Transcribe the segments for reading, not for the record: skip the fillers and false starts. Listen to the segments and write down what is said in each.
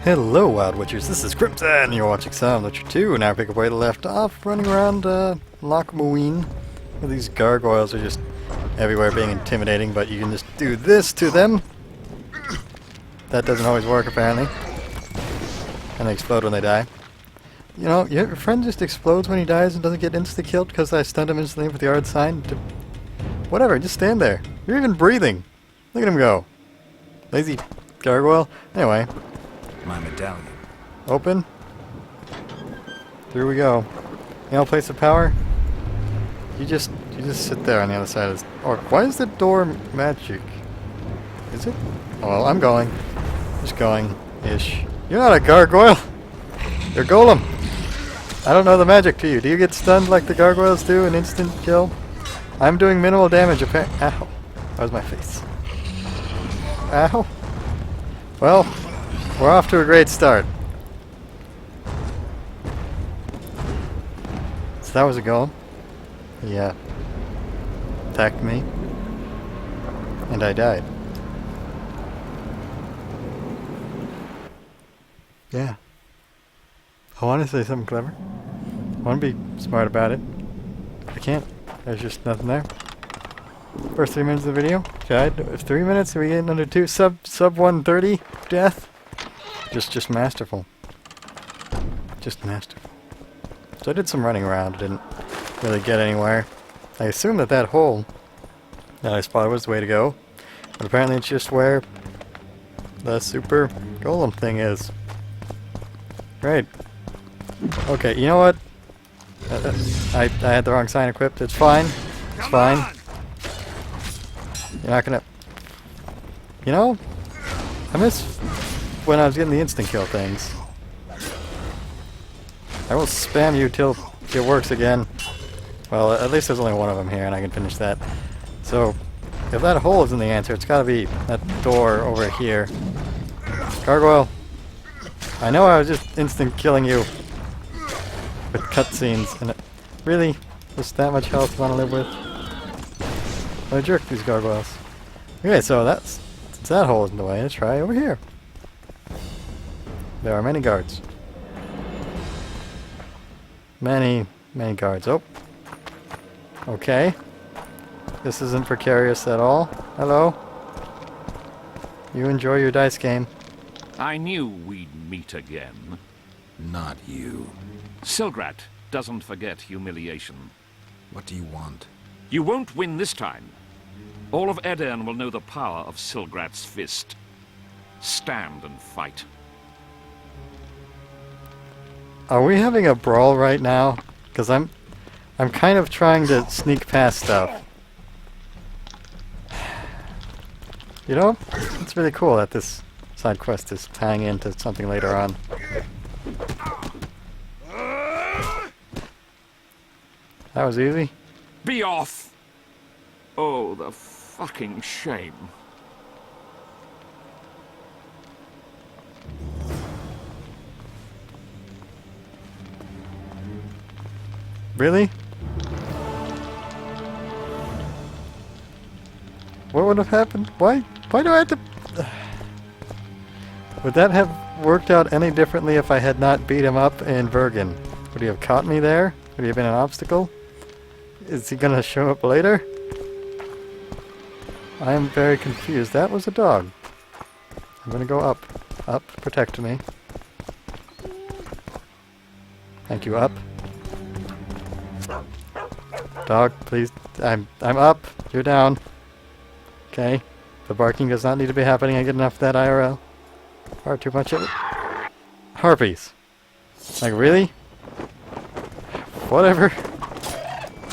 Hello, Wild Witchers. This is Crimson, and you're watching Silent Witcher 2. Now pick up where we left off, running around Loch Muin. These gargoyles are just everywhere being intimidating, but you can just do this to them. That doesn't always work, apparently. And they explode when they die. You know, your friend just explodes when he dies and doesn't get insta-killed because I stunned him instantly with the yard sign. Whatever, just stand there. You're even breathing. Look at him go. Lazy gargoyle. Anyway. My medallion. Open. Through we go. You know, place of power. You just sit there on the other side of this. Or why is the door magic? Is it? Oh, well, I'm going. Just going-ish. You're not a gargoyle. You're a golem. I don't know the magic to you. Do you get stunned like the gargoyles do? An instant kill? I'm doing minimal damage. Ow. That was my face. Ow. Well, we're off to a great start. So that was a golem. Yeah. Attacked me. And I died. Yeah. I want to say something clever. I want to be smart about it. I can't. There's just nothing there. First 3 minutes of the video. If 3 minutes, are we getting under 2? Sub 130 death? Just masterful. Just masterful. So I did some running around. Didn't really get anywhere. I assumed that hole that I spotted was the way to go. But apparently it's just where the super golem thing is. Great. Okay, you know what? I had the wrong sign equipped. It's fine. It's fine. You're not gonna... You know? I miss when I was getting the instant kill things. I will spam you till it works again. Well, at least there's only one of them here and I can finish that. So, if that hole isn't the answer, it's gotta be that door over here. Gargoyle. I know I was just instant killing you with cutscenes, and really, just that much health you want to live with? What a jerk, these gargoyles. Okay, so since that hole is in the way, let's try over here. There are many guards. Many guards. Oh. Okay. This isn't precarious at all. Hello. You enjoy your dice game. I knew we'd meet again. Not you. Silgrat doesn't forget humiliation. What do you want? You won't win this time. All of Edern will know the power of Silgrat's fist. Stand and fight. Are we having a brawl right now? Because I'm kind of trying to sneak past stuff. You know, it's really cool that this side quest is tying into something later on. That was easy. Be off! Oh, the fucking shame. Really? What would have happened? Why do I have to... Would that have worked out any differently if I had not beat him up in Bergen? Would he have caught me there? Would he have been an obstacle? Is he gonna show up later? I am very confused. That was a dog. I'm gonna go up. Up, protect me. Thank you, up. Dog, please. I'm up. You're down. Okay. The barking does not need to be happening. I get enough of that IRL. Far too much of it. Harpies. Like, really? Whatever.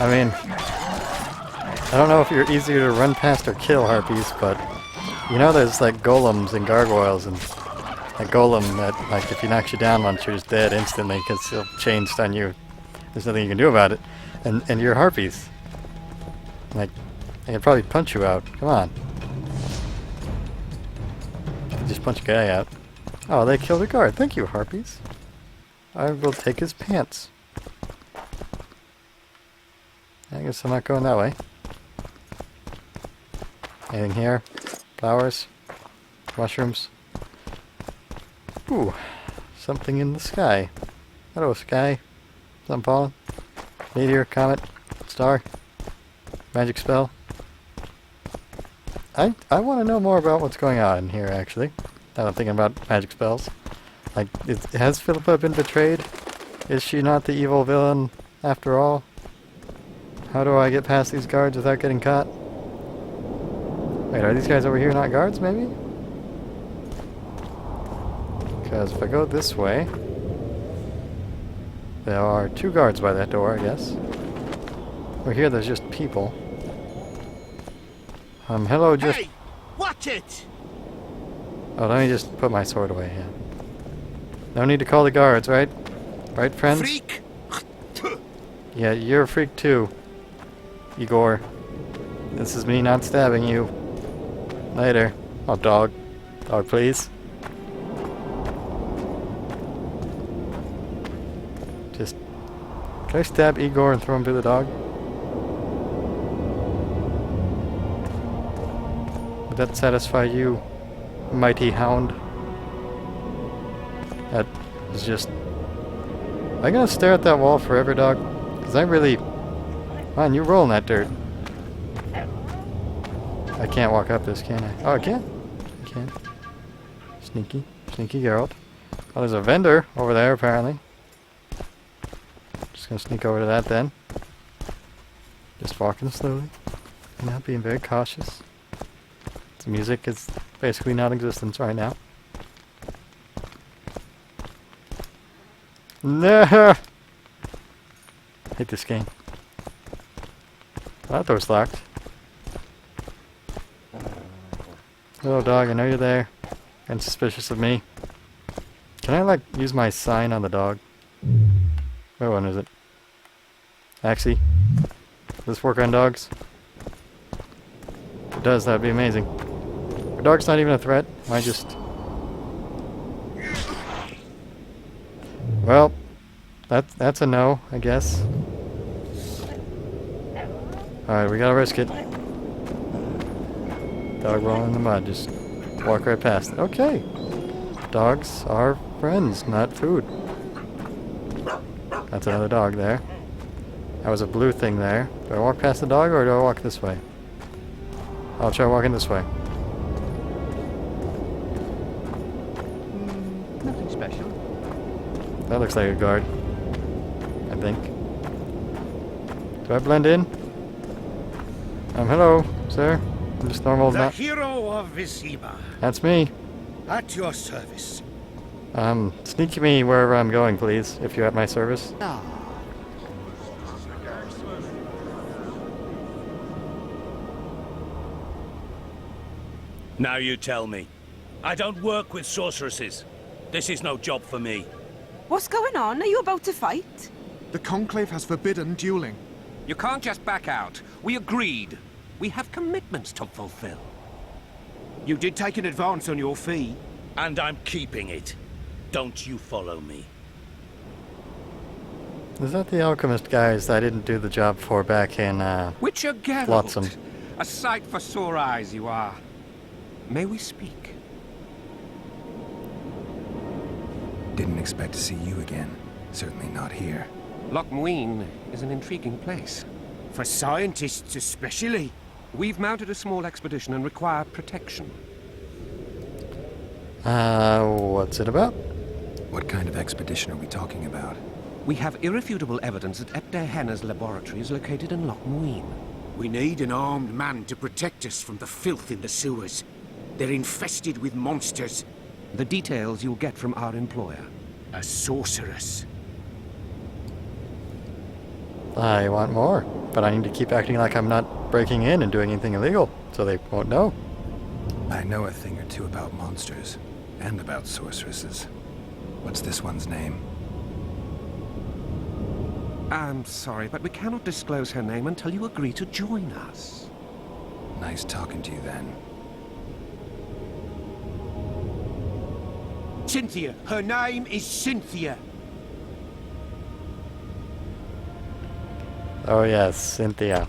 I mean, I don't know if you're easier to run past or kill harpies, but you know there's like golems and gargoyles, and a golem that, like, if he knocks you down once, you're just dead instantly because he'll chain stun you. There's nothing you can do about it. And you're harpies. Like, they can probably punch you out. Come on. Just punch a guy out. Oh, they killed a guard. Thank you, harpies. I will take his pants. I guess I'm not going that way. Anything here? Flowers? Mushrooms? Ooh, something in the sky. Hello, sky. Something falling. Meteor, comet, star, magic spell. I want to know more about what's going on here, actually. Now I'm thinking about magic spells. Like, has Philippa been betrayed? Is she not the evil villain after all? How do I get past these guards without getting caught? Wait, are these guys over here not guards, maybe? Because if I go this way, there are 2 guards by that door, I guess. Over here, there's just people. Hello, just... Hey! Watch it! Oh, let me just put my sword away, yeah. No need to call the guards, right? Right, friends? Freak! Yeah, you're a freak too, Igor. This is me not stabbing you. Later. Oh, dog. Dog, please. Just... Can I stab Igor and throw him to the dog? Would that satisfy you, mighty hound? That is just... Am I gonna stare at that wall forever, dog? Because I really... Man, you're rolling that dirt. I can't walk up this, can I? Oh, I can. I can. Sneaky. Sneaky Geralt. Oh, there's a vendor over there, apparently. Just gonna sneak over to that then. Just walking slowly. Not being very cautious. The music is basically non-existent right now. No! Hate this game. That door's locked. Hello, dog. I know you're there. And suspicious of me. Can I, like, use my sign on the dog? Where one is it? Actually, does this work on dogs? If it does, that'd be amazing. Our dog's not even a threat. I just... Well, that's a no, I guess. Alright, we gotta risk it. Dog rolling in the mud, just walk right past it. Okay. Dogs are friends, not food. That's another dog there. That was a blue thing there. Do I walk past the dog or do I walk this way? I'll try walking this way. Nothing special. That looks like a guard. I think. Do I blend in? Hello, sir. I'm just normal. The hero of Vizima, That's me. at your service. Sneak me wherever I'm going, please, if you're at my service. Now you tell me. I don't work with sorceresses. This is no job for me. What's going on? Are you about to fight? The Conclave has forbidden dueling. You can't just back out. We agreed. We have commitments to fulfill. You did take an advance on your fee. And I'm keeping it. Don't you follow me. Is that the alchemist guys I didn't do the job for back in, Witcher Geralt. Flotsam? A sight for sore eyes you are. May we speak? Didn't expect to see you again. Certainly not here. Loch Muin is an intriguing place. For scientists especially. We've mounted a small expedition and require protection. What's it about? What kind of expedition are we talking about? We have irrefutable evidence that Epte Henna's laboratory is located in Loch Muin. We need an armed man to protect us from the filth in the sewers. They're infested with monsters. The details you'll get from our employer. A sorceress. I want more, but I need to keep acting like I'm not breaking in and doing anything illegal, so they won't know. I know a thing or two about monsters, and about sorceresses. What's this one's name? I'm sorry, but we cannot disclose her name until you agree to join us. Nice talking to you then. Cynthia. Her name is Cynthia. Oh yes, Cynthia.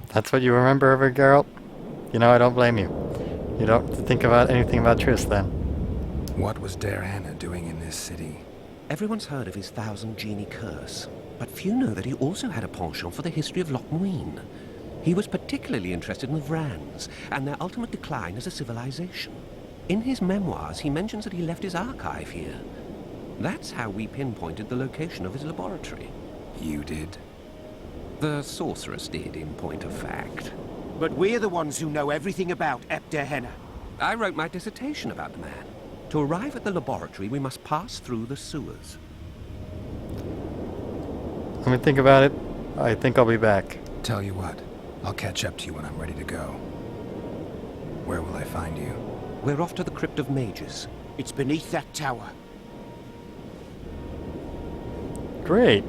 That's what you remember of her, Geralt? You know, I don't blame you. You don't think about anything about Triss then. What was Diana doing in this city? Everyone's heard of his 1,000 genie curse, but few know that he also had a penchant for the history of Lochmuin. He was particularly interested in the Vrans and their ultimate decline as a civilization. In his memoirs, he mentions that he left his archive here. That's how we pinpointed the location of his laboratory. You did? The Sorceress did, in point of fact. But we're the ones who know everything about Epdehenna. I wrote my dissertation about the man. To arrive at the laboratory, we must pass through the sewers. Let me think about it. I think I'll be back. Tell you what, I'll catch up to you when I'm ready to go. Where will I find you? We're off to the Crypt of Mages. It's beneath that tower. Great,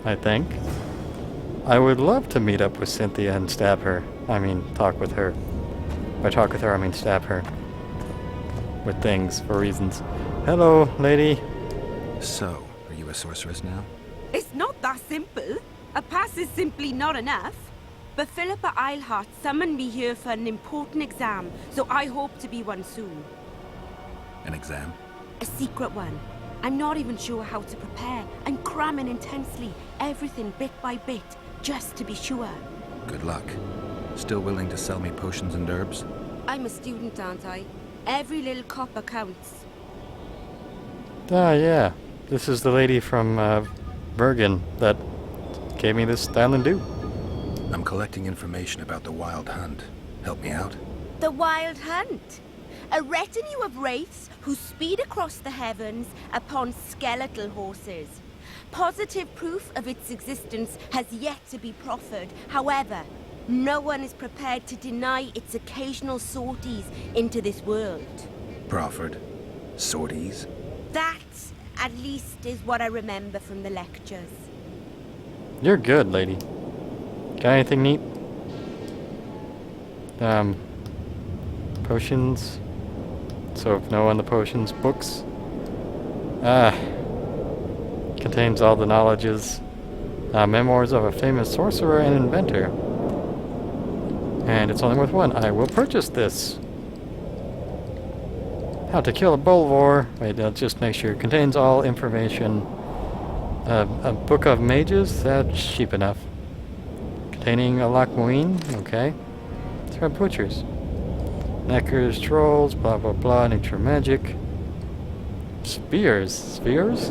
I think. I would love to meet up with Cynthia and stab her. I mean, talk with her. By talk with her, I mean stab her. With things, for reasons. Hello, lady. So, are you a sorceress now? It's not that simple. A pass is simply not enough. But Philippa Eilhart summoned me here for an important exam, so I hope to be one soon. An exam? A secret one. I'm not even sure how to prepare. I'm cramming intensely, everything bit by bit, just to be sure. Good luck. Still willing to sell me potions and herbs? I'm a student, aren't I? Every little copper counts. Ah, yeah. This is the lady from, Bergen that gave me this Island Dew. I'm collecting information about the Wild Hunt. Help me out? The Wild Hunt. A retinue of wraiths who speed across the heavens upon skeletal horses. Positive proof of its existence has yet to be proffered. However, no one is prepared to deny its occasional sorties into this world. Proffered? Sorties? That, at least, is what I remember from the lectures. You're good, lady. Got anything neat? Potions. So, no on the potions. Books. Contains all the knowledges. Memoirs of a famous sorcerer and inventor. And it's only worth one. I will purchase this. How to kill a Bolvor. Wait, I'll just make sure. Contains all information. A book of mages. That's cheap enough. Containing a Lochmuin. Okay. Thread butchers. Neckers, trolls, blah blah blah, nature magic. Spears. Spheres?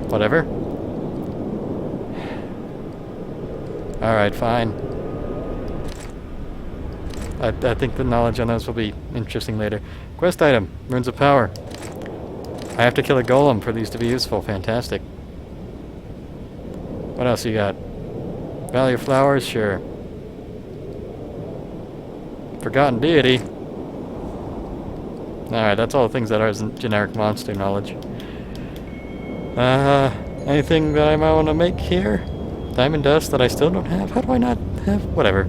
Whatever. Alright, fine. I think the knowledge on those will be interesting later. Quest item. Runes of Power. I have to kill a golem for these to be useful. Fantastic. What else you got? Valley of Flowers? Sure. Forgotten Deity. Alright, that's all the things that are generic monster knowledge. Anything that I might want to make here? Diamond dust that I still don't have? How do I not have? Whatever.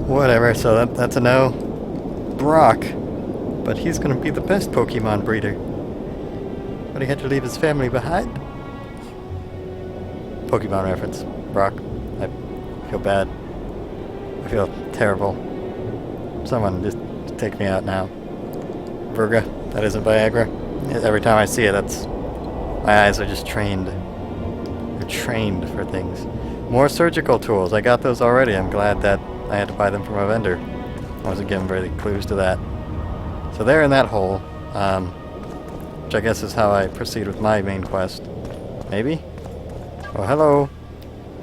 Whatever, so that's a no. Brock. But he's gonna be the best Pokemon breeder. But he had to leave his family behind? Pokemon reference. Brock. I feel bad. I feel terrible. Someone just take me out now. Virga. That isn't Viagra. Every time I see it, my eyes are just trained. They're trained for things. More surgical tools. I got those already. I'm glad that I had to buy them from a vendor. I wasn't given very clues to that. So they're in that hole. Which I guess is how I proceed with my main quest. Maybe? Oh, hello.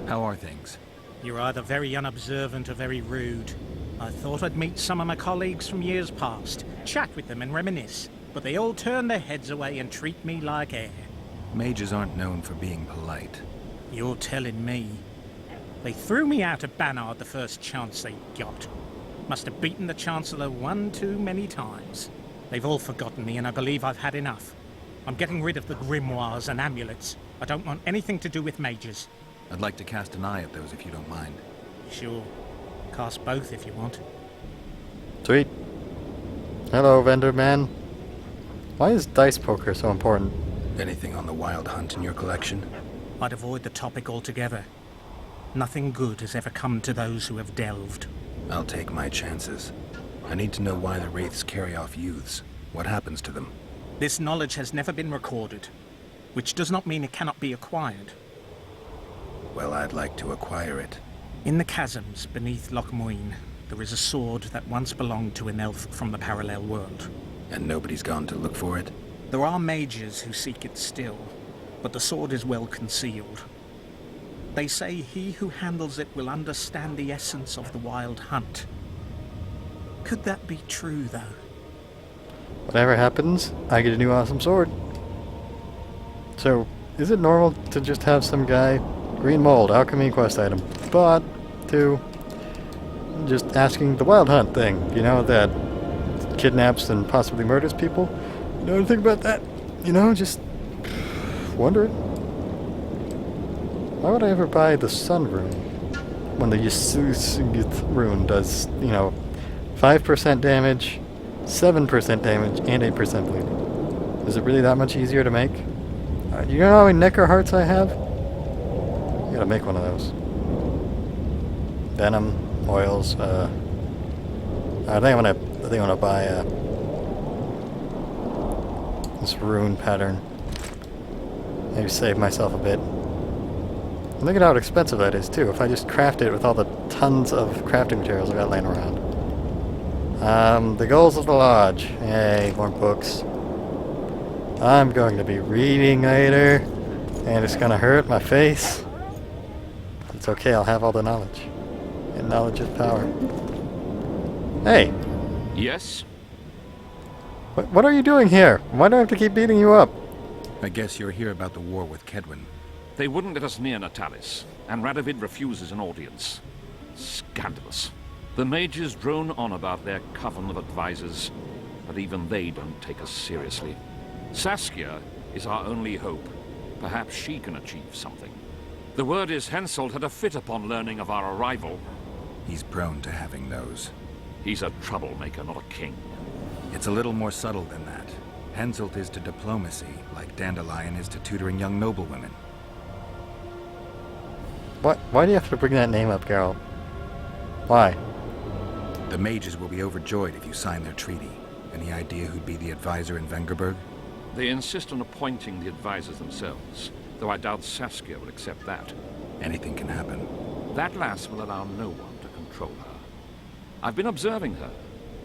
How are things? You're either very unobservant or very rude. I thought I'd meet some of my colleagues from years past, chat with them and reminisce, but they all turn their heads away and treat me like air. Mages aren't known for being polite. You're telling me. They threw me out of Banard the first chance they got. Must have beaten the Chancellor one too many times. They've all forgotten me and I believe I've had enough. I'm getting rid of the grimoires and amulets. I don't want anything to do with mages. I'd like to cast an eye at those if you don't mind. Sure. Cast both if you want. Sweet. Hello, vendor man. Why is dice poker so important? Anything on the Wild Hunt in your collection? I'd avoid the topic altogether. Nothing good has ever come to those who have delved. I'll take my chances. I need to know why the wraiths carry off youths. What happens to them? This knowledge has never been recorded, which does not mean it cannot be acquired. Well, I'd like to acquire it. In the chasms beneath Loch Muin, there is a sword that once belonged to an elf from the parallel world. And nobody's gone to look for it? There are mages who seek it still, but the sword is well concealed. They say he who handles it will understand the essence of the wild hunt. Could that be true, though? Whatever happens, I get a new awesome sword. So, is it normal to just have some guy, green mold, alchemy quest item, but to just asking the wild hunt thing, you know, that kidnaps and possibly murders people? You know anything about that? You know, just wondering. Why would I ever buy the Sun Rune when the Yasusugyth Rune does, you know, 5% damage, 7% damage, and 8% bleed? Is it really that much easier to make? You know how many Necker hearts I have? I gotta make one of those. Venom, oils, I think I'm gonna buy this rune pattern. Maybe save myself a bit. Look at how expensive that is too, if I just craft it with all the tons of crafting materials I got laying around. The goals of the lodge. Yay, more books. I'm going to be reading later, and it's gonna hurt my face. It's okay, I'll have all the knowledge. And knowledge is power. Hey! Yes? What are you doing here? Why do I have to keep beating you up? I guess you're here about the war with Kedwin. They wouldn't let us near Natalis, and Radovid refuses an audience. Scandalous. The mages drone on about their coven of advisors, but even they don't take us seriously. Saskia is our only hope. Perhaps she can achieve something. The word is Henselt had a fit upon learning of our arrival. He's prone to having those. He's a troublemaker, not a king. It's a little more subtle than that. Henselt is to diplomacy, like Dandelion is to tutoring young noblewomen. Why do you have to bring that name up, Geralt? Why? The mages will be overjoyed if you sign their treaty. Any idea who'd be the advisor in Vengerberg? They insist on appointing the advisors themselves, though I doubt Saskia will accept that. Anything can happen. That lass will allow no one to control her. I've been observing her.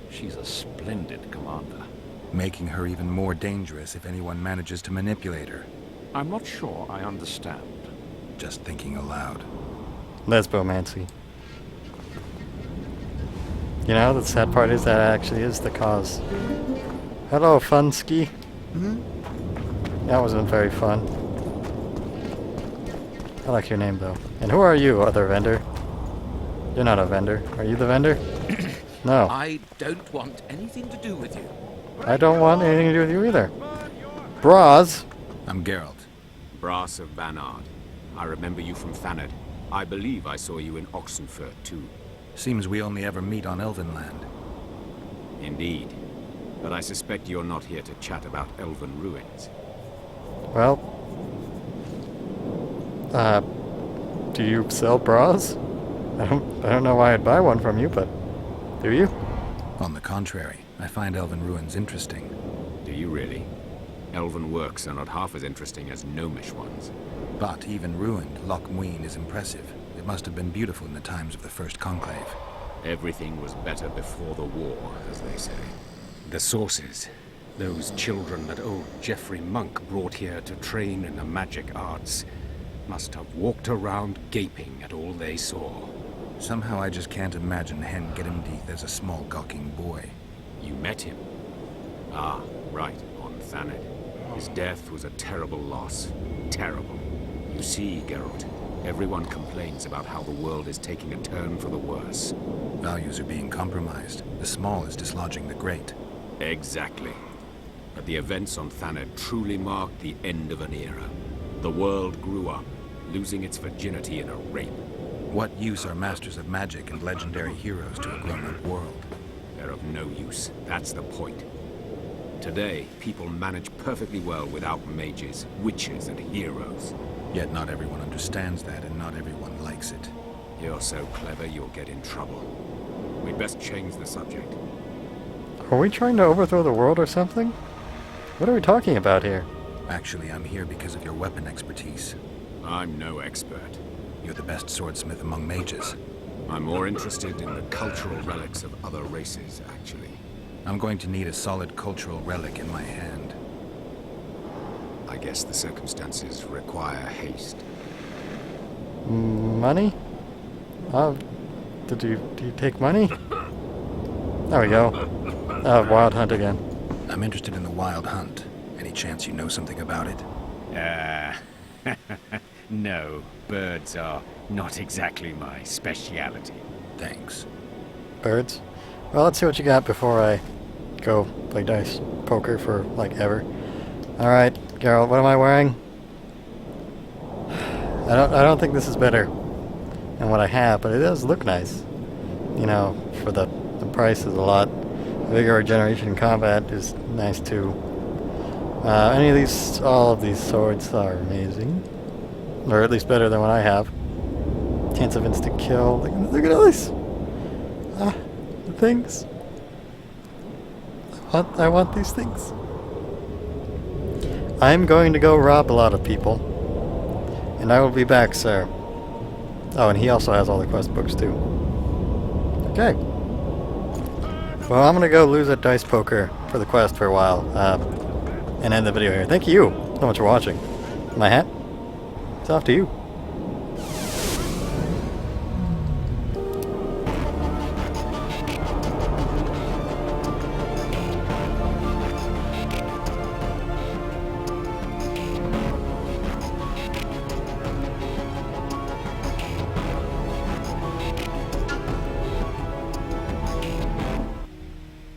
She's a splendid commander. Making her even more dangerous if anyone manages to manipulate her. I'm not sure I understand. Just thinking aloud. Lesbomancy. You know, the sad part is that actually is the cause. Hello, Funsky. That wasn't very fun. I like your name, though. And who are you, other vendor? You're not a vendor. Are you the vendor? No. I don't want anything to do with you. I don't want anything to do with you either. Bras. I'm Geralt. Brass of Vanard. I remember you from Thanedd. I believe I saw you in Oxenfurt, too. Seems we only ever meet on Elven land. Indeed. But I suspect you're not here to chat about Elven Ruins. Well, do you sell bras? I don't know why I'd buy one from you, but do you? On the contrary, I find Elven Ruins interesting. Do you really? Elven works are not half as interesting as gnomish ones. But even ruined, Loch Muin is impressive. It must have been beautiful in the times of the First Conclave. Everything was better before the war, as they say. The sources, those children that old Geoffrey Monk brought here to train in the magic arts, must have walked around gaping at all they saw. Somehow I just can't imagine Hen Gedimdeath as a small gawking boy. You met him? Ah, right, on Thanedd. His death was a terrible loss. Terrible. You see, Geralt, everyone complains about how the world is taking a turn for the worse. Values are being compromised. The small is dislodging the great. Exactly. But the events on Thanedd truly marked the end of an era. The world grew up, losing its virginity in a rape. What use are masters of magic and legendary heroes to a grown-up world? They're of no use. That's the point. Today, people manage perfectly well without mages, witches, and heroes. Yet not everyone understands that, and not everyone likes it. You're so clever, you'll get in trouble. We'd best change the subject. Are we trying to overthrow the world or something? What are we talking about here? Actually, I'm here because of your weapon expertise. I'm no expert. You're the best swordsmith among mages. I'm more interested in the cultural relics of other races, actually. I'm going to need a solid cultural relic in my hand. I guess the circumstances require haste. Money? Do you take money? There we go. Wild hunt again. I'm interested in the wild hunt. Any chance you know something about it? No, birds are not exactly my speciality. Thanks. Birds? Well, let's see what you got before I go play dice poker for, like, ever. Alright, Geralt, what am I wearing? I don't think this is better than what I have, but it does look nice. You know, for the price is a lot. Vigor regeneration in combat is nice too. All of these swords are amazing. Or at least better than what I have. Chance of instant kill. Look at all these things. I want these things. I'm going to go rob a lot of people. And I will be back, sir. Oh, and he also has all the quest books too. Okay. Well, I'm gonna go lose at dice poker for the quest for a while. And end the video here. Thank you so much for watching. My hat? It's off to you.